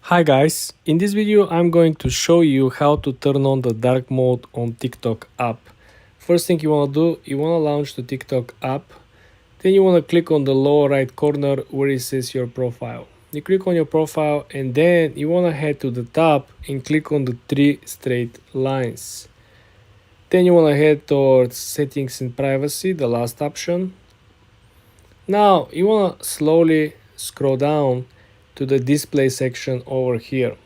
Hi guys, in this video I'm going to show you how to turn on the dark mode on TikTok app. First thing you want to do, you want to launch the TikTok app, then you want to click on the lower right corner where it says your profile. You click on your profile and then you want to head to the top and click on the three straight lines. Then you want to head towards settings and privacy, the last option. Now you want to slowly scroll down to the display section over here.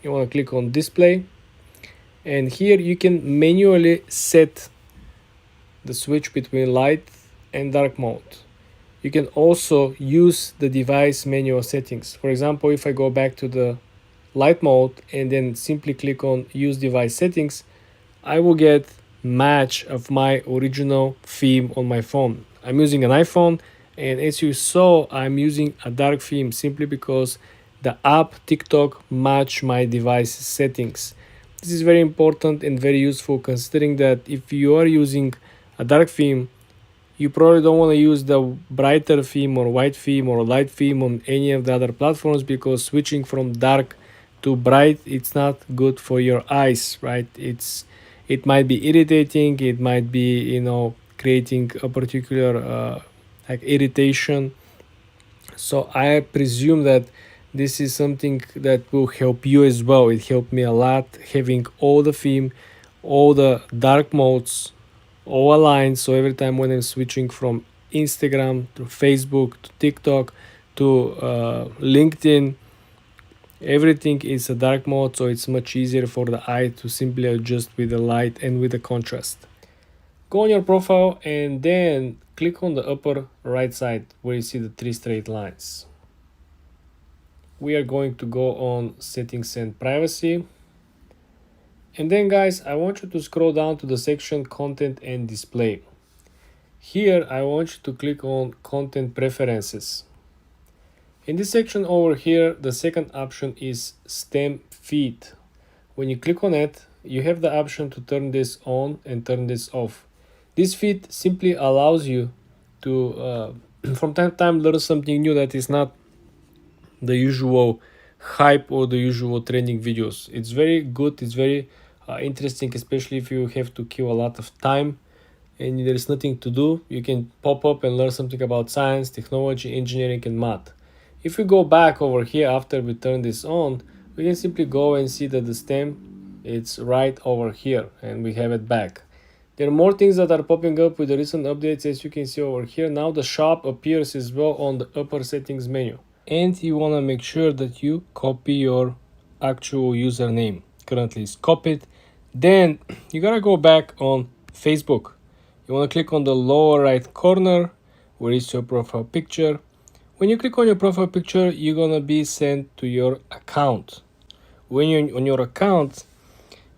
You want to click on display, and here you can manually set the switch between light and dark mode. You can also use the device manual settings. For example, if I go back to the light mode and then simply click on use device settings, I will get match of my original theme on my phone. I'm using an iPhone, and as you saw, I'm using a dark theme simply because the app TikTok match my device settings. This is very important and very useful, considering that if you are using a dark theme, you probably don't want to use the brighter theme or white theme or light theme on any of the other platforms, because switching from dark to bright, it's not good for your eyes, right? It might be irritating, it might be creating a particular like irritation. So I presume that this is something that will help you as well. It helped me a lot having all the theme, all the dark modes all aligned. So every time when I'm switching from Instagram to Facebook to TikTok to LinkedIn, everything is a dark mode, so it's much easier for the eye to simply adjust with the light and with the contrast. Go on your profile and then click on the upper right side where you see the three straight lines. We are going to go on settings and privacy. And then guys, I want you to scroll down to the section content and display. Here I want you to click on content preferences. In this section over here, the second option is stem feed. When you click on it, you have the option to turn this on and turn this off. This feed simply allows you to from time to time learn something new that is not the usual hype or the usual trending videos. It's very good, it's very interesting, especially if you have to kill a lot of time and there's nothing to do. You can pop up and learn something about science, technology, engineering, and math. If we go back over here after we turn this on, we can simply go and see that the stem, it's right over here, and we have it back. There are more things that are popping up with the recent updates, as you can see over here. Now the shop appears as well on the upper settings menu. And you want to make sure that you copy your actual username. Currently it's copied. Then you gotta go back on Facebook. You want to click on the lower right corner where is your profile picture. When you click on your profile picture, you're gonna be sent to your account. When you're on your account,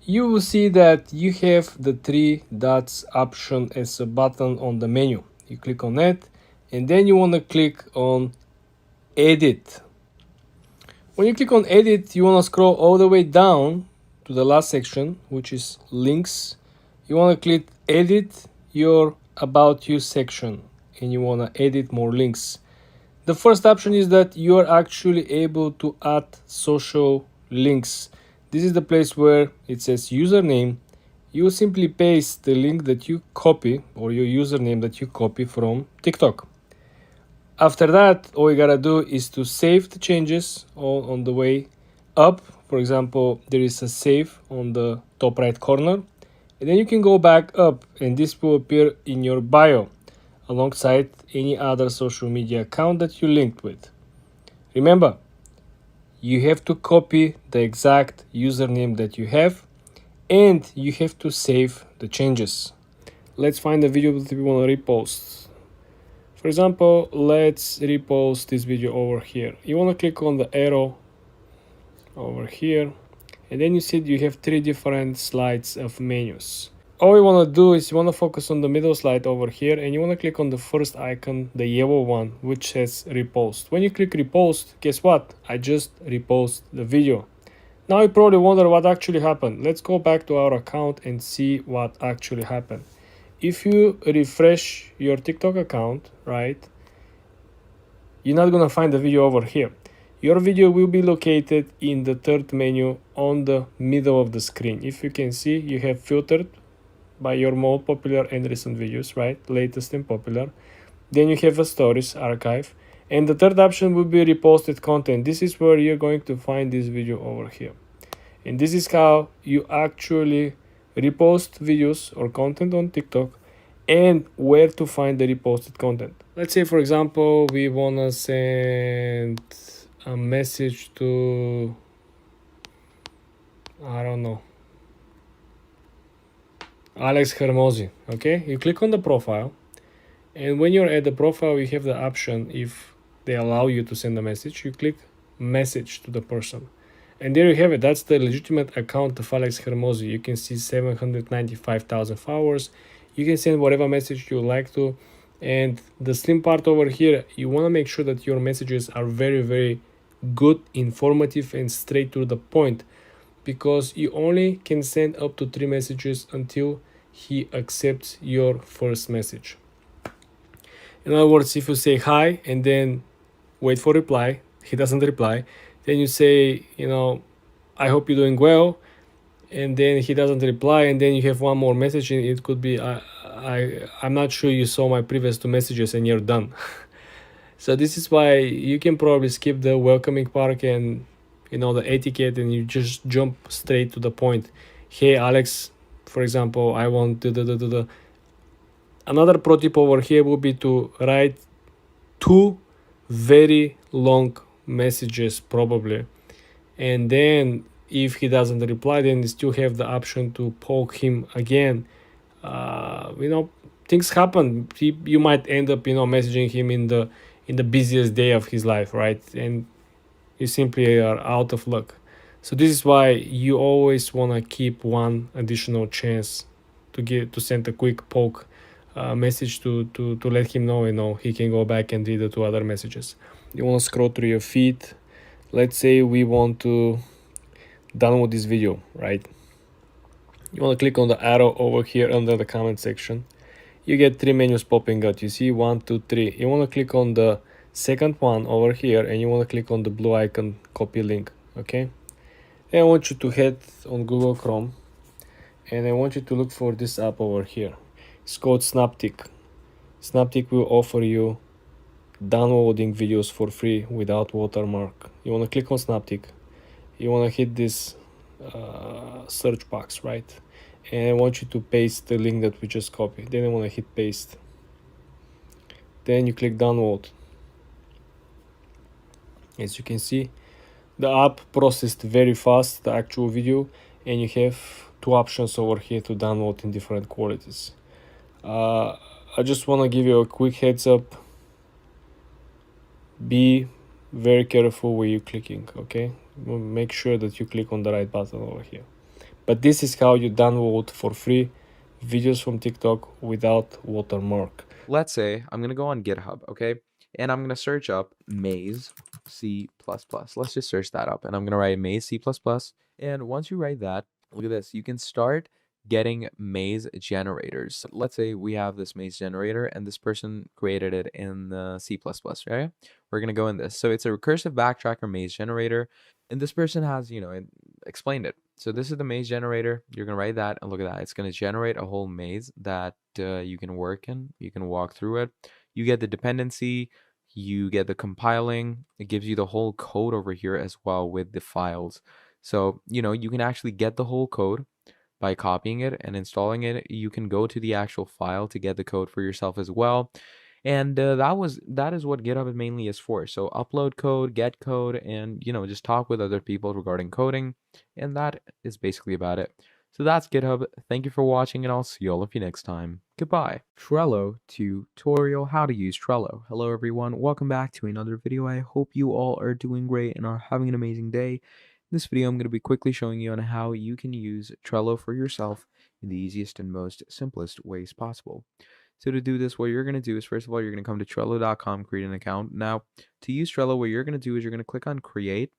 you will see that you have the three dots option as a button on the menu. You click on it, and then you want to click on edit. When you click on edit, you want to scroll all the way down to the last section, which is links. You want to click edit your about you section, and you want to edit more links. The first option is that you are actually able to add social links. This is the place where it says username. You simply paste the link that you copy, or your username that you copy from TikTok. After that, all you gotta do is to save the changes all on the way up. For example, there is a save on the top right corner, and then you can go back up and this will appear in your bio alongside any other social media account that you linked with. Remember, you have to copy the exact username that you have, and you have to save the changes. Let's find a video that we want to repost. For example, let's repost this video over here. You want to click on the arrow over here, and then you see you have three different slides of menus. All you want to do is you want to focus on the middle slide over here, and you want to click on the first icon, the yellow one, which says repost. When you click repost, guess what? I just repost the video. Now you probably wonder what actually happened. Let's go back to our account and see what actually happened. If you refresh your TikTok account, right, you're not gonna find the video over here. Your video will be located in the third menu on the middle of the screen. If you can see, you have filtered by your mode, popular and recent videos, right? Latest and popular. Then you have a stories archive. And the third option will be reposted content. This is where you're going to find this video over here. And this is how you actually repost videos or content on TikTok and where to find the reposted content. Let's say, for example, we want to send a message to, I don't know, Alex Hermosi. Okay, you click on the profile, and when you're at the profile, you have the option, if they allow you to send a message, you click message to the person. And there you have it. That's the legitimate account of Alex Hermosi. You can see 795,000 followers. You can send whatever message you like to. And the slim part over here, you want to make sure that your messages are very, very good, informative, and straight to the point, because you only can send up to 3 messages until he accepts your first message. In other words, if you say hi and then wait for reply, he doesn't reply, then you say, I hope you're doing well, and then he doesn't reply, and then you have one more message, and it could be, I'm not sure you saw my previous 2 messages, and you're done. So this is why you can probably skip the welcoming part and the etiquette, and you just jump straight to the point. Hey Alex, for example, I want the. Another pro tip over here would be to write 2 very long messages probably, and then if he doesn't reply, then you still have the option to poke him again. Things happen. You might end up messaging him in the busiest day of his life, right? And you simply are out of luck. So this is why you always want to keep one additional chance to send a quick poke message to let him know he can go back and read the 2 other messages. You want to scroll through your feed. Let's say we want to download this video, right? You want to click on the arrow over here under the comment section. You get 3 menus popping out. You see 1, 2, 3. You want to click on the second one over here, and you want to click on the blue icon, copy link. Okay, and I want you to head on Google Chrome, and I want you to look for this app over here. It's called Snaptik. Snaptik will offer you downloading videos for free without watermark. You want to click on Snaptik. You want to hit this search box, right? And I want you to paste the link that we just copied. Then I want to hit paste. Then you click download. As you can see, the app processed very fast the actual video, and you have 2 options over here to download in different qualities. I just want to give you a quick heads up. Be very careful where you're clicking, okay? Make sure that you click on the right button over here. But this is how you download for free videos from TikTok without watermark. Let's say I'm going to go on GitHub, okay? And I'm going to search up Maze C++. Let's just search that up. And I'm going to write Maze C++. And once you write that, look at this. You can start getting maze generators. Let's say we have this maze generator and this person created it in C++, right? We're going to go in this. So it's a recursive backtracker maze generator. And this person has, explained it. So this is the maze generator. You're going to write that, and look at that. It's going to generate a whole maze that you can work in. You can walk through it. You get the dependency. You get the compiling. It gives you the whole code over here as well with the files. So, you can actually get the whole code by copying it and installing it. You can go to the actual file to get the code for yourself as well. And that is what GitHub mainly is for. So upload code, get code, and just talk with other people regarding coding. And that is basically about it. So that's GitHub. Thank you for watching, and I'll see all of you next time. Goodbye. Trello tutorial, how to use Trello. Hello everyone, welcome back to another video. I hope you all are doing great and are having an amazing day. In this video, I'm going to be quickly showing you on how you can use Trello for yourself in the easiest and most simplest ways possible. So to do this, what you're going to do is, first of all, you're going to come to Trello.com, create an account. Now, to use Trello, what you're going to do is you're going to click on Create,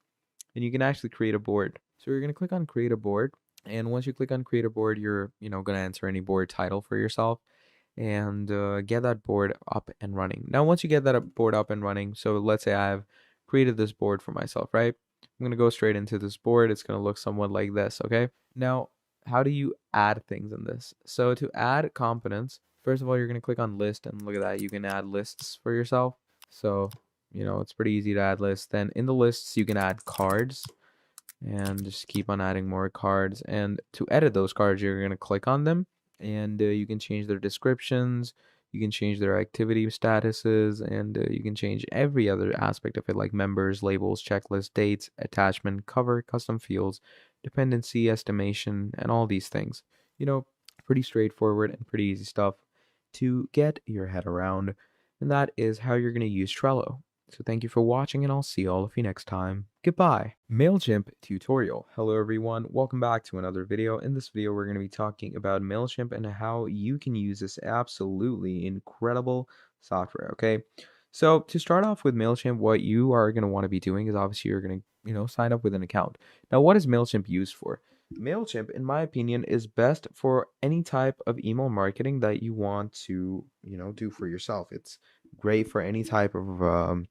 and you can actually create a board. So you're going to click on Create a Board, and once you click on Create a Board, you're going to enter any board title for yourself and get that board up and running. Now, once you get that board up and running, so let's say I have created this board for myself, right? I'm going to go straight into this board. It's going to look somewhat like this, okay? Now, how do you add things in this? So to add components, first of all, you're going to click on list, and look at that. You can add lists for yourself. So, it's pretty easy to add lists. Then in the lists, you can add cards and just keep on adding more cards. And to edit those cards, you're going to click on them, and you can change their descriptions. You can change their activity statuses, and you can change every other aspect of it, like members, labels, checklist, dates, attachment, cover, custom fields, dependency, estimation, and all these things. Pretty straightforward and pretty easy stuff to get your head around. And that is how you're going to use Trello. So thank you for watching, and I'll see all of you next time. Goodbye. MailChimp tutorial. Hello everyone, welcome back to another video. In this video, we're going to be talking about MailChimp and how you can use this absolutely incredible software, okay? So to start off with MailChimp, what you are going to want to be doing is obviously you're going to, sign up with an account. Now, what is MailChimp used for? MailChimp, in my opinion, is best for any type of email marketing that you want to, do for yourself. It's great for any type of,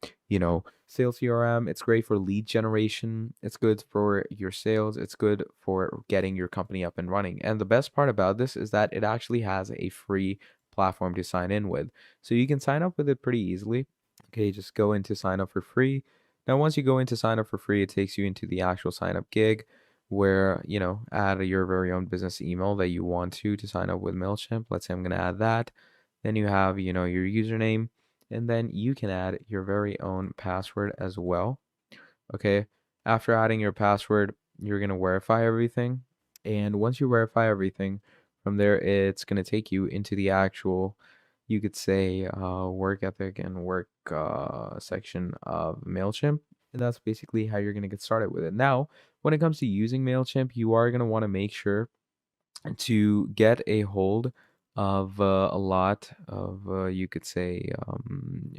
sales CRM. It's great for lead generation. It's good for your sales. It's good for getting your company up and running. And the best part about this is that it actually has a free platform to sign in with. So you can sign up with it pretty easily. Okay, just go into sign up for free. Now, once you go into sign up for free, it takes you into the actual sign up gig where, add your very own business email that you want to sign up with MailChimp. Let's say I'm going to add that. Then you have, your username, and then you can add your very own password as well. Okay. After adding your password, you're going to verify everything. And once you verify everything, from there, it's going to take you into the actual, you could say, work ethic and work section of MailChimp. And that's basically how you're going to get started with it. Now, when it comes to using MailChimp, you are going to want to make sure to get a hold of a lot of, you could say,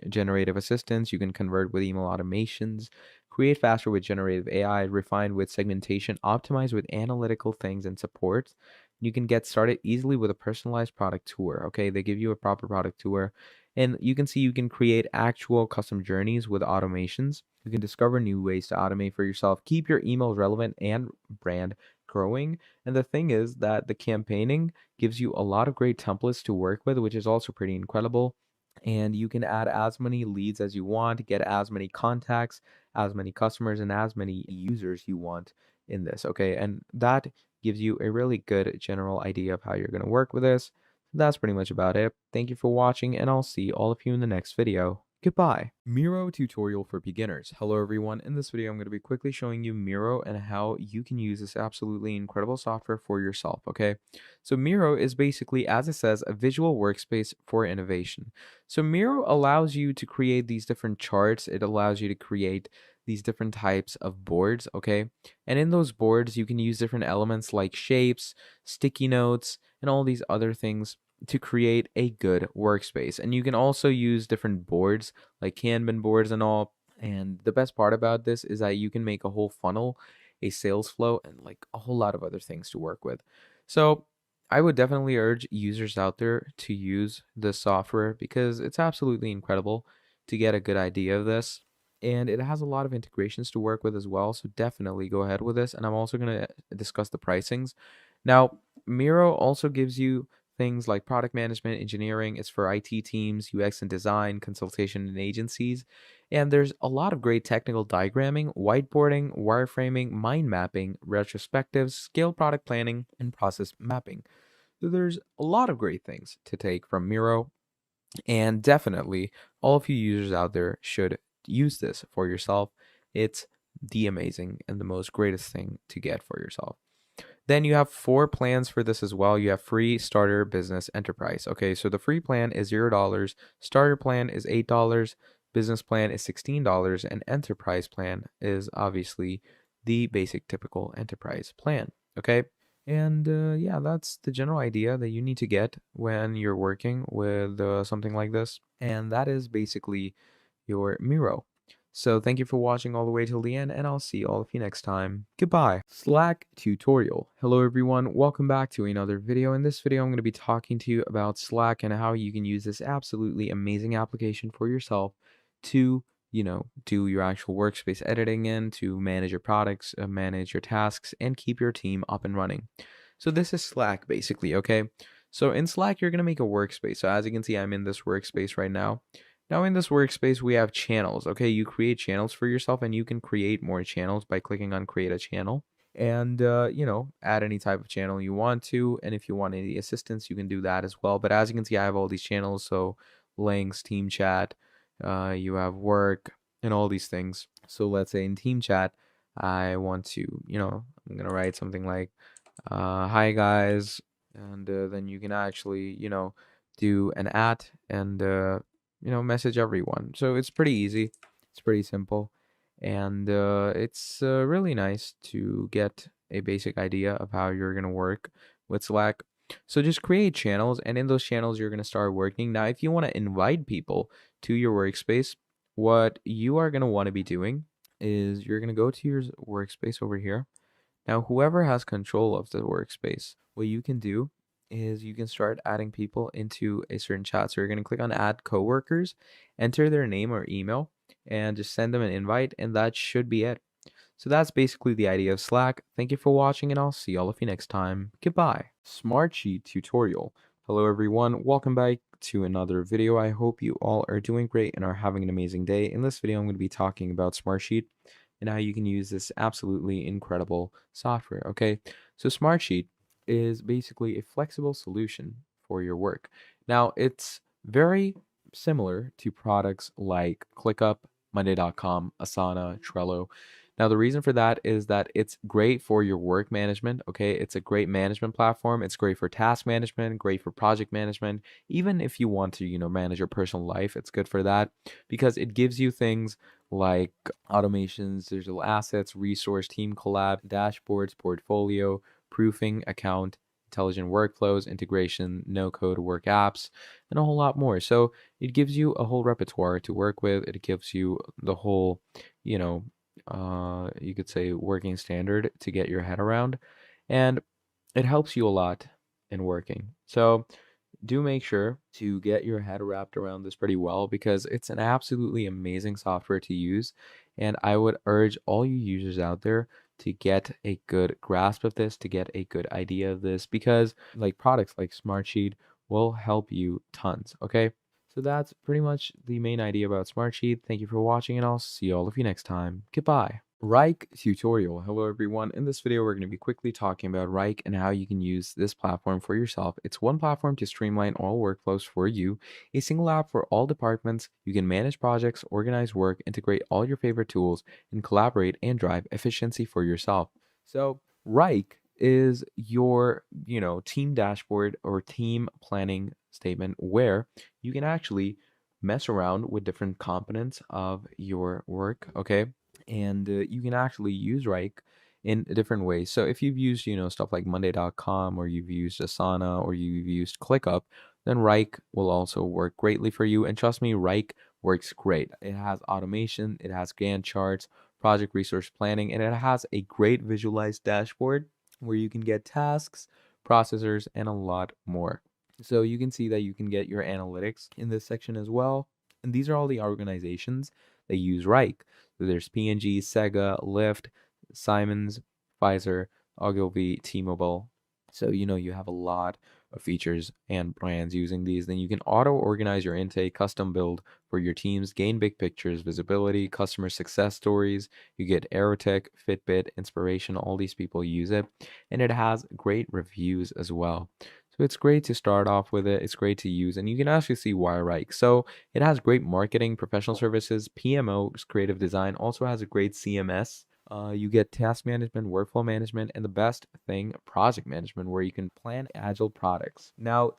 generative assistance. You can convert with email automations, create faster with generative AI, refine with segmentation, optimize with analytical things and support. You can get started easily with a personalized product tour. Okay, they give you a proper product tour, and you can see you can create actual custom journeys with automations. You can discover new ways to automate for yourself, keep your emails relevant and brand growing. And the thing is that the campaigning gives you a lot of great templates to work with, which is also pretty incredible. And you can add as many leads as you want, get as many contacts, as many customers, and as many users you want in this. Okay, and that gives you a really good general idea of how you're going to work with this. That's pretty much about it. Thank you for watching, and I'll see all of you in the next video. Goodbye. Miro tutorial for beginners. Hello everyone. In this video, I'm going to be quickly showing you Miro and how you can use this absolutely incredible software for yourself, okay? So Miro is basically, as it says, a visual workspace for innovation. So Miro allows you to create these different charts. It allows you to create these different types of boards, okay? And in those boards, you can use different elements like shapes, sticky notes, and all these other things to create a good workspace. And you can also use different boards like Kanban boards and all. And the best part about this is that you can make a whole funnel, a sales flow, and like a whole lot of other things to work with. So I would definitely urge users out there to use this software because it's absolutely incredible to get a good idea of this. And it has a lot of integrations to work with as well. So definitely go ahead with this. And I'm also going to discuss the pricings. Now, Miro also gives you things like product management, engineering. It's for IT teams, UX and design, consultation and agencies. And there's a lot of great technical diagramming, whiteboarding, wireframing, mind mapping, retrospectives, scale product planning, and process mapping. So there's a lot of great things to take from Miro. And definitely all of you users out there should use this for yourself. It's the amazing and the most greatest thing to get for yourself. Then you have 4 plans for this as well. You have free, starter, business, enterprise. Okay, so the free plan is $0, starter plan is $8, business plan is $16, and enterprise plan is obviously the basic typical enterprise plan. Okay, and yeah, that's the general idea that you need to get when you're working with something like this. And that is basically your Miro. So thank you for watching all the way till the end, and I'll see all of you next time. Goodbye. Slack tutorial. Hello everyone, welcome back to another video. In this video, I'm going to be talking to you about Slack and how you can use this absolutely amazing application for yourself to, do your actual workspace editing in, to manage your products, manage your tasks, and keep your team up and running. So this is Slack basically, okay? So in Slack, you're going to make a workspace. So as you can see, I'm in this workspace right now. Now in this workspace, we have channels, okay? You create channels for yourself, and you can create more channels by clicking on create a channel. And, add any type of channel you want to. And if you want any assistance, you can do that as well. But as you can see, I have all these channels. So links, team chat, you have work, and all these things. So let's say in team chat, I want to, I'm going to write something like, hi guys, and then you can actually do an at and message everyone. So it's pretty easy, it's pretty simple, and it's really nice to get a basic idea of how you're going to work with Slack. So just create channels, and in those channels you're going to start working. Now if you want to invite people to your workspace, what you are going to want to be doing is you're going to go to your workspace over here. Now, whoever has control of the workspace, what you can do is you can start adding people into a certain chat. So you're going to click on add coworkers, enter their name or email, and just send them an invite, and that should be it. So that's basically the idea of Slack. Thank you for watching, and I'll see all of you next time. Goodbye. Smartsheet tutorial. Hello everyone, welcome back to another video. I hope you all are doing great and are having an amazing day. In this video, I'm going to be talking about Smartsheet and how you can use this absolutely incredible software. Okay, so Smartsheet is basically a flexible solution for your work. Now, it's very similar to products like ClickUp, Monday.com, Asana, Trello. Now, the reason for that is that it's great for your work management, okay? It's a great management platform. It's great for task management, great for project management. Even if you want to, manage your personal life, it's good for that because it gives you things like automations, digital assets, resource, team collab, dashboards, portfolio, proofing, account, intelligent workflows, integration, no-code work apps, and a whole lot more. So it gives you a whole repertoire to work with. It gives you the whole, you could say working standard to get your head around, and it helps you a lot in working. So do make sure to get your head wrapped around this pretty well because it's an absolutely amazing software to use, and I would urge all you users out there to get a good grasp of this, to get a good idea of this, because like products like Smartsheet will help you tons. Okay, so that's pretty much the main idea about Smartsheet. Thank you for watching, and I'll see all of you next time. Goodbye. Wrike tutorial. Hello everyone. In this video, we're going to be quickly talking about Wrike and how you can use this platform for yourself. It's one platform to streamline all workflows for you, a single app for all departments. You can manage projects, organize work, integrate all your favorite tools, and collaborate and drive efficiency for yourself. So Wrike is your, team dashboard or team planning statement where you can actually mess around with different components of your work, okay? And you can actually use Wrike in different ways. So if you've used, stuff like Monday.com, or you've used Asana, or you've used ClickUp, then Wrike will also work greatly for you. And trust me, Wrike works great. It has automation, it has Gantt charts, project resource planning, and it has a great visualized dashboard where you can get tasks, processors, and a lot more. So you can see that you can get your analytics in this section as well. And these are all the organizations that use Wrike. So there's P&G, Sega, Lyft, Siemens, Pfizer, Ogilvy, T-Mobile. So you have a lot of features and brands using these. Then you can auto organize your intake, custom build for your teams, gain big pictures, visibility, customer success stories. You get Aerotech, Fitbit, Inspiration. All these people use it, and it has great reviews as well. So it's great to start off with it. It's great to use, and you can actually see why Wrike. So it has great marketing, professional services, PMO, creative design, also has a great CMS. You get task management, workflow management, and the best thing, project management, where you can plan agile products. Now,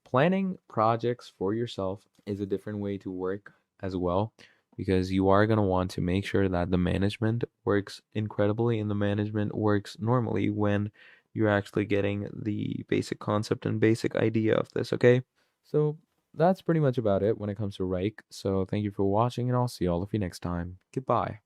planning projects for yourself is a different way to work as well, because you are going to want to make sure that the management works incredibly and the management works normally when you're actually getting the basic concept and basic idea of this, okay? So that's pretty much about it when it comes to Wrike. So thank you for watching, and I'll see all of you next time. Goodbye.